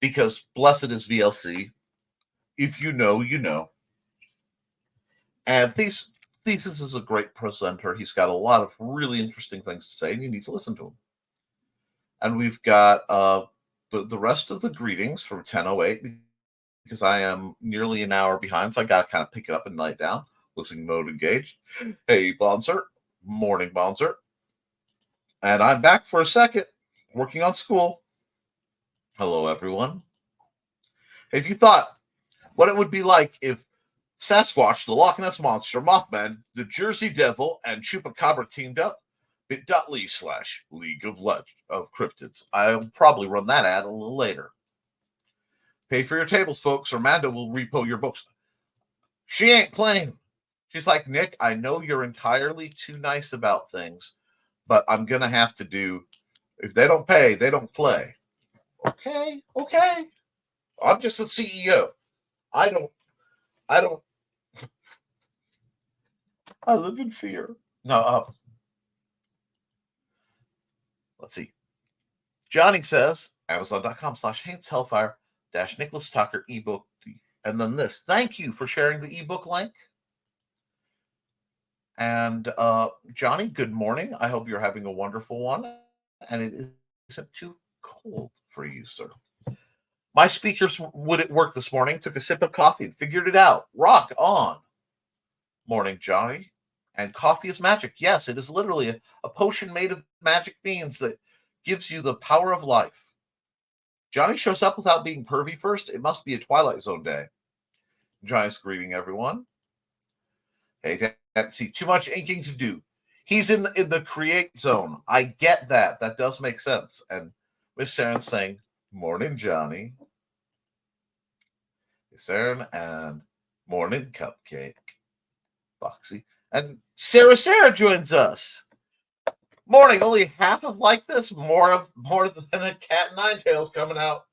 because blessed is VLC. If you know, you know. And Thesis is a great presenter. He's got a lot of really interesting things to say, and you need to listen to him. And we've got the rest of the greetings from 10:08 because I am nearly an hour behind, so I got to kind of pick it up and lay it down. Listening mode engaged. Hey, Bonser. Morning, Bonser. And I'm back for a second, working on school. Hello, everyone. If you thought what it would be like if Sasquatch, the Loch Ness Monster, Mothman, the Jersey Devil, and Chupacabra teamed up, bit.ly/League of Cryptids. I'll probably run that ad a little later. Pay for your tables, folks, or Manda will repo your books. She ain't playing. She's like, Nick, I know you're entirely too nice about things, but I'm going to have to do, if they don't pay, they don't play. Okay. I'm just the CEO. I live in fear. No, let's see. Johnny says, Amazon.com/Haints Hellfire Nicholas Tockert ebook. And then this. Thank you for sharing the ebook link. And Johnny, good morning. I hope you're having a wonderful one. And it isn't too cold for you, sir. My speakers would at work this morning, took a sip of coffee and figured it out. Rock on. Morning, Johnny. And coffee is magic. Yes, it is literally a potion made of magic beans that gives you the power of life. Johnny shows up without being pervy first. It must be a Twilight Zone day. Johnny's greeting everyone. Hey, see, too much inking to do. He's in the create zone. I get that. That does make sense. And Miss Saren saying, morning, Johnny. Miss Saren and morning, Cupcake. Foxy. And Sarah joins us. Morning, only half of like this, more than a cat and nine tails coming out.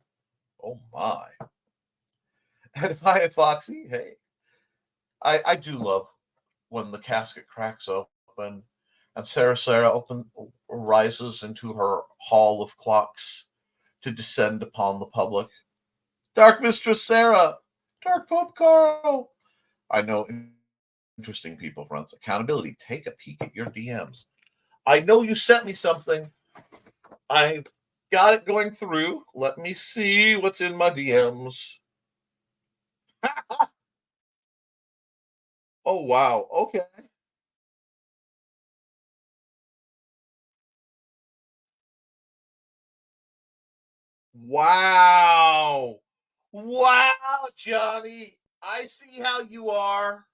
Oh my. And if I had Foxy, hey. I do love when the casket cracks open and Sarah rises into her hall of clocks to descend upon the public. Dark Mistress Sarah, Dark Pope Carl. I know interesting people, friends. Accountability. Take a peek at your DMs. I know you sent me something. I got it going through. Let me see what's in my DMs. Oh, wow. Okay. Wow. Wow, Johnny. I see how you are.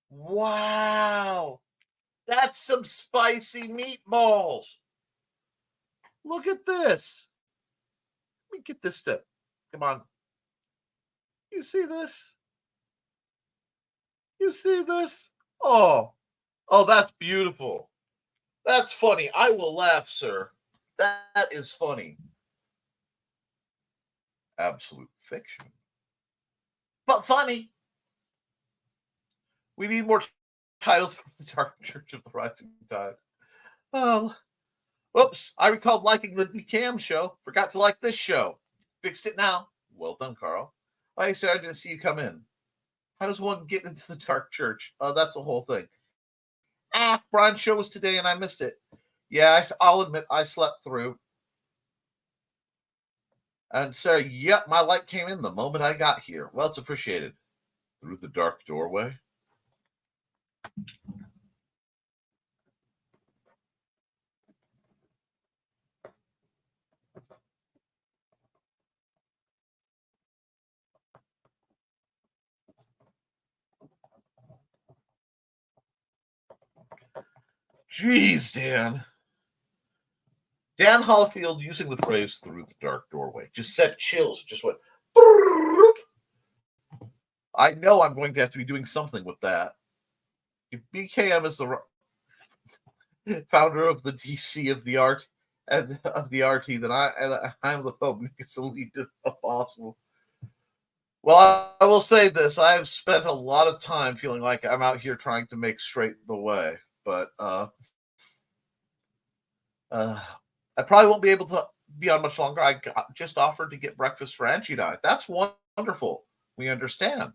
Wow. That's some spicy meatballs. Look at this. Let me get this step. Come on. You see this? You see this? Oh, that's beautiful. That's funny. I will laugh, sir. That is funny. Absolute fiction. But funny. We need more titles for the Dark Church of the Rising Tide. Oh, oops. I recalled liking the Cam show. Forgot to like this show. Fixed it now. Well done, Carl. Oh, hey, sir, I didn't see you come in. How does one get into the Dark Church? That's a whole thing. Brian's show was today and I missed it. Yeah, I'll admit I slept through. And Sarah, yep, my light came in the moment I got here. Well, it's appreciated. Through the dark doorway. Jeez, Dan. Dan Hollifield using the phrase through the dark doorway just sent chills. Just went. I know I'm going to have to be doing something with that. If BKM is the founder of the DC of the art and of the RT, then I'm the Pope. It's the lead if possible. Well, I will say this. I have spent a lot of time feeling like I'm out here trying to make straight the way, but I probably won't be able to be on much longer. I just offered to get breakfast for Angie and I. That's wonderful. We understand.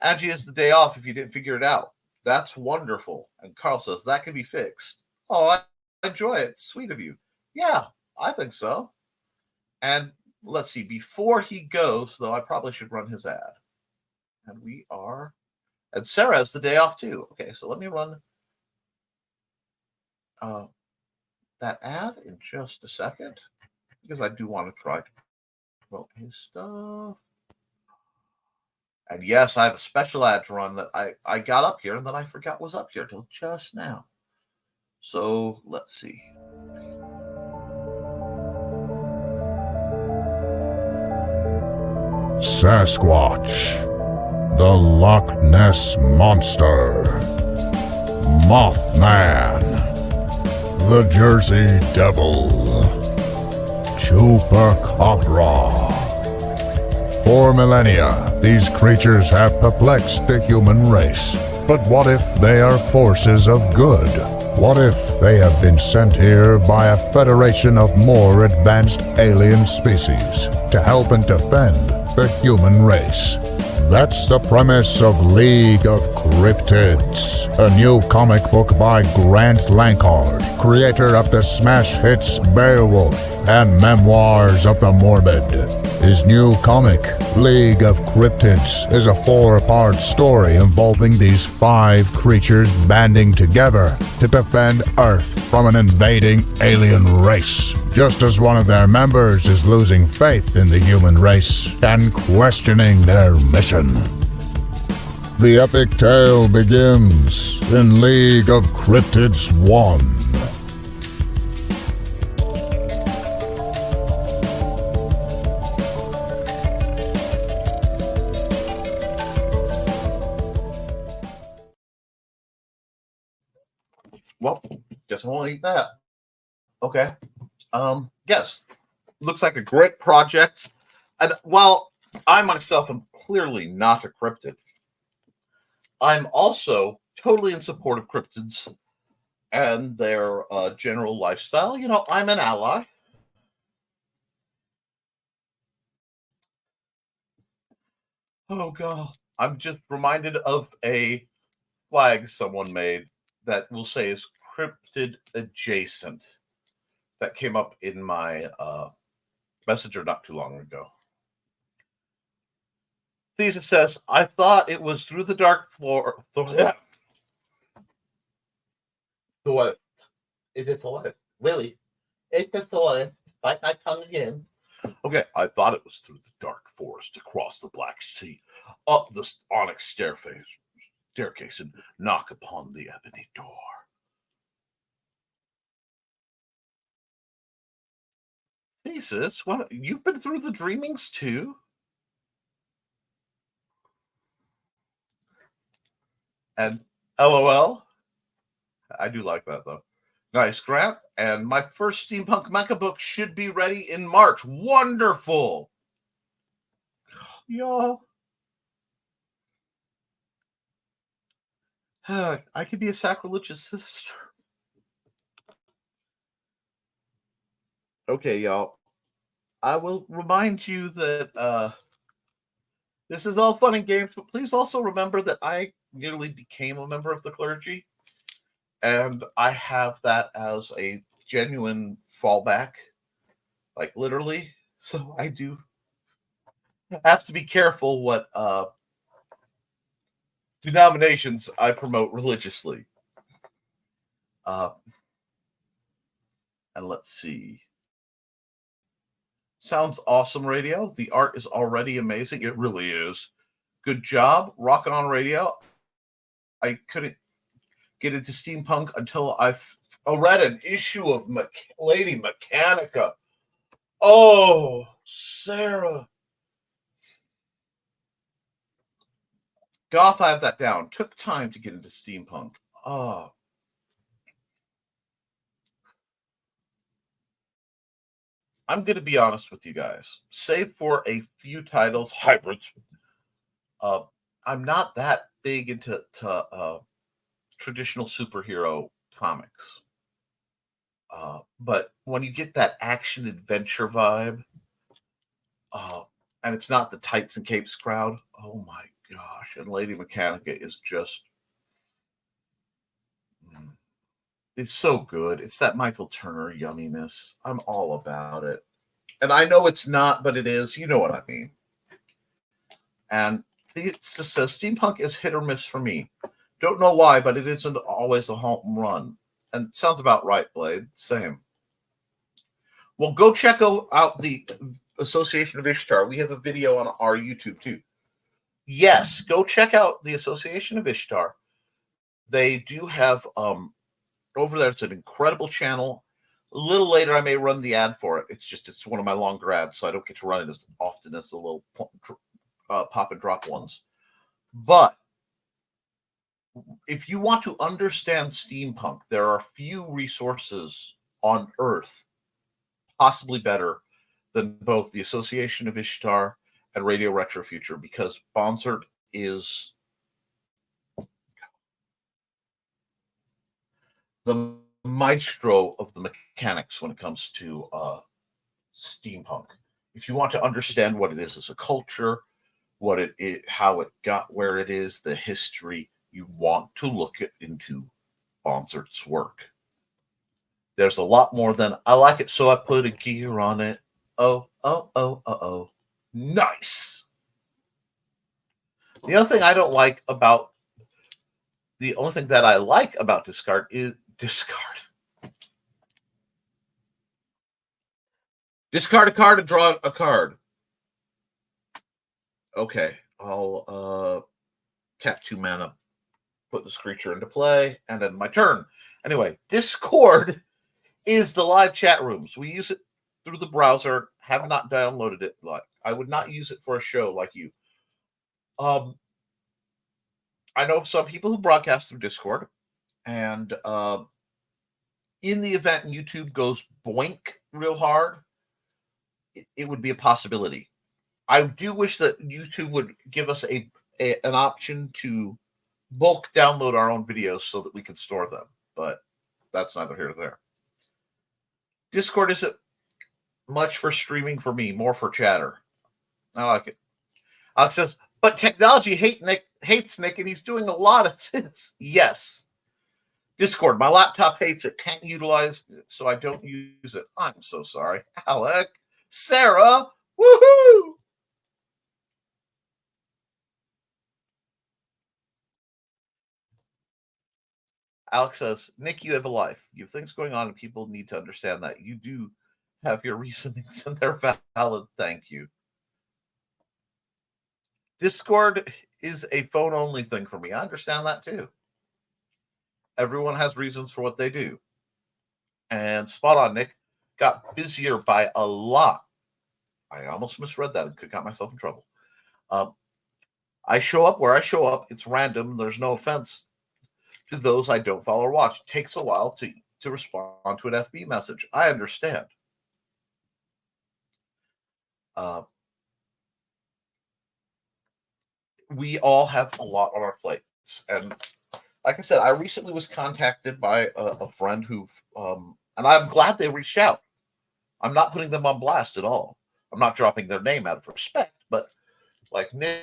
Angie is the day off if you didn't figure it out. That's wonderful. And Carl says that can be fixed. Oh, I enjoy it. It's sweet of you. Yeah, I think so. And let's see. Before he goes, though, I probably should run his ad. And we are. And Sarah has the day off, too. Okay, so let me run. that ad in just a second because I do want to try to promote his stuff. And yes, I have a special ad to run that I got up here and then I forgot was up here till just now. So let's see. Sasquatch, the Loch Ness Monster, Mothman, the Jersey Devil, Chupacabra. For millennia, these creatures have perplexed the human race. But what if they are forces of good? What if they have been sent here by a federation of more advanced alien species to help and defend the human race? That's the premise of League of Cryptids, a new comic book by Grant Lankard, creator of the smash hits Beowulf and Memoirs of the Morbid. His new comic, League of Cryptids, is a 4-part story involving these 5 creatures banding together to defend Earth from an invading alien race, just as one of their members is losing faith in the human race and questioning their mission. The epic tale begins in League of Cryptids 1. Well, guess I won't eat that. Okay. Yes. Looks like a great project. And while I myself am clearly not a cryptid, I'm also totally in support of cryptids and their general lifestyle. You know, I'm an ally. Oh, God. I'm just reminded of a flag someone made that will say is cryptid adjacent that came up in my messenger not too long ago. Thesis says, I thought it was through the dark floor. Really? It's a toilet. Bite my tongue again. Okay, I thought it was through the dark forest across the Black Sea, up the onyx staircase, and knock upon the ebony door. Thesis, what? You've been through the dreamings too? And LOL. I do like that though. Nice, Grant. And my first steampunk mecha book should be ready in March. Wonderful. Y'all. I could be a sacrilegious sister. Okay, y'all. I will remind you that this is all fun and games, but please also remember that I nearly became a member of the clergy, and I have that as a genuine fallback, like literally. So I do have to be careful what denominations I promote religiously. And let's see. Sounds awesome, radio. The art is already amazing. It really is. Good job. Rockin' on radio. I couldn't get into steampunk until I read an issue of Lady Mechanica. Oh, Sarah. Goth, I have that down. Took time to get into steampunk. Oh. I'm going to be honest with you guys. Save for a few titles, hybrids, I'm not that big into traditional superhero comics. But when you get that action adventure vibe, and it's not the tights and capes crowd, oh my gosh. And Lady Mechanica is just, it's so good. It's that Michael Turner yumminess. I'm all about it. And I know it's not, but it is. You know what I mean. And it just says steampunk is hit or miss for me. Don't know why, but it isn't always a home run. And sounds about right, Blade. Same. Well, go check out the Association of Ishtar. We have a video on our YouTube too. Yes, go check out the Association of Ishtar. They do have over there. It's an incredible channel. A little later, I may run the ad for it. It's one of my longer ads, so I don't get to run it as often as the little pop and drop ones. But if you want to understand steampunk, there are few resources on Earth possibly better than both the Association of Ishtar and Radio Retro Future, because Bonsert is the maestro of the mechanics when it comes to steampunk. If you want to understand what it is as a culture, how it got where it is, the history, you want to look into Bonsert's work. There's a lot more than I like it, so I put a gear on it. Oh. Nice. The only thing that I like about discard is discard. Discard a card and draw a card. Okay, I'll tap 2 mana, put this creature into play, and then my turn. Anyway, Discord is the live chat rooms. We use it through the browser. Have not downloaded it. I would not use it for a show like you. I know some people who broadcast through Discord, and in the event YouTube goes boink real hard, it would be a possibility. I do wish that YouTube would give us an option to bulk download our own videos so that we can store them, but that's neither here nor there. Discord isn't much for streaming for me, more for chatter. I like it. Alex says, but technology hates Nick, and he's doing a lot of this. Yes. Discord, my laptop hates it. Can't utilize it, so I don't use it. I'm so sorry. Alec, Sarah, woohoo! Alex says, Nick, you have a life. You have things going on, and people need to understand that. You do have your reasonings, and they're valid. Thank you. Discord is a phone-only thing for me. I understand that, too. Everyone has reasons for what they do. And spot on, Nick. Got busier by a lot. I almost misread that and could got myself in trouble. I show up where I show up. It's random. There's no offense to those I don't follow or watch. It takes a while to respond to an FB message. I understand. We all have a lot on our plates. And like I said, I recently was contacted by a friend who, and I'm glad they reached out. I'm not putting them on blast at all. I'm not dropping their name out of respect, but like Nick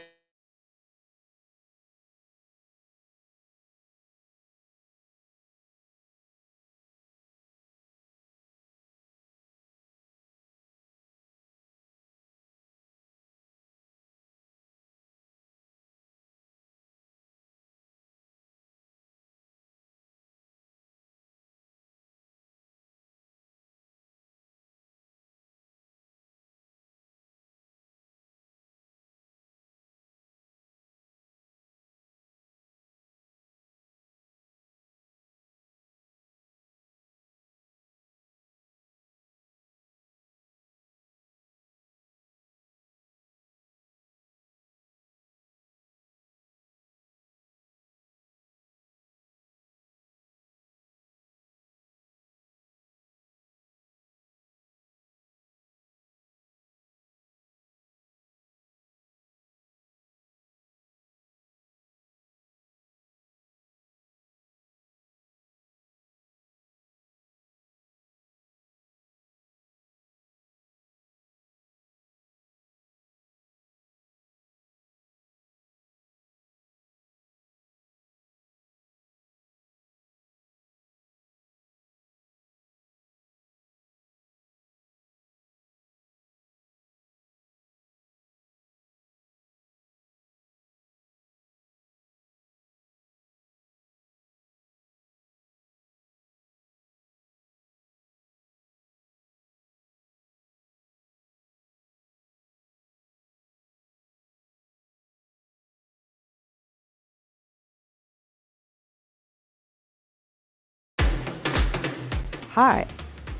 Hi,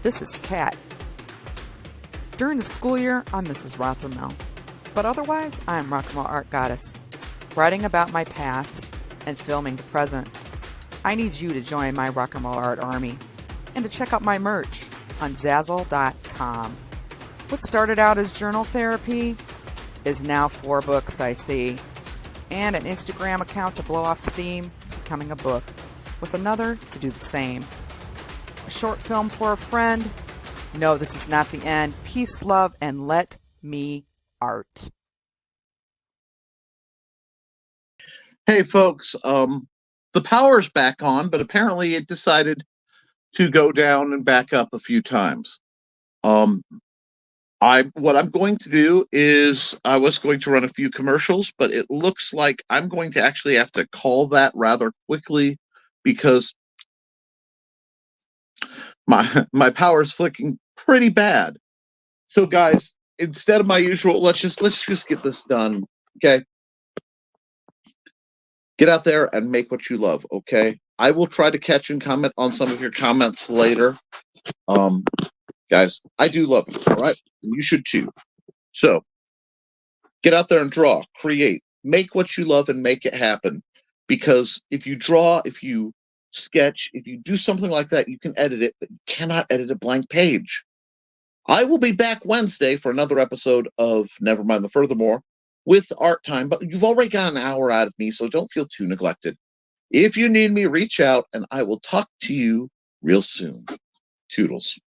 this is Kat. During the school year, I'm Mrs. Rothermel, but otherwise, I'm Rock and Roll Art Goddess, writing about my past and filming the present. I need you to join my Rock and Roll Art army and to check out my merch on Zazzle.com. What started out as journal therapy is now 4 books, I see, and an Instagram account to blow off steam, becoming a book, with another to do the same. A short film for a friend. No, this is not the end. Peace, love, and let me art. Hey, folks. The power's back on, but apparently it decided to go down and back up a few times. What I'm going to do is I was going to run a few commercials, but it looks like I'm going to actually have to call that rather quickly because my power is flicking pretty bad. So guys, instead of my usual, let's just get this done. Okay. Get out there and make what you love, okay? I will try to catch and comment on some of your comments later. Guys, I do love you, all right? You should too. So, get out there and draw, create, make what you love and make it happen. Because if you draw, if you sketch, if you do something like that, you can edit it, but you cannot edit a blank page. I will be back Wednesday for another episode of Nevermind the Furthermore with art time, but you've already got an hour out of me, so don't feel too neglected. If you need me, reach out, and I will talk to you real soon. Toodles.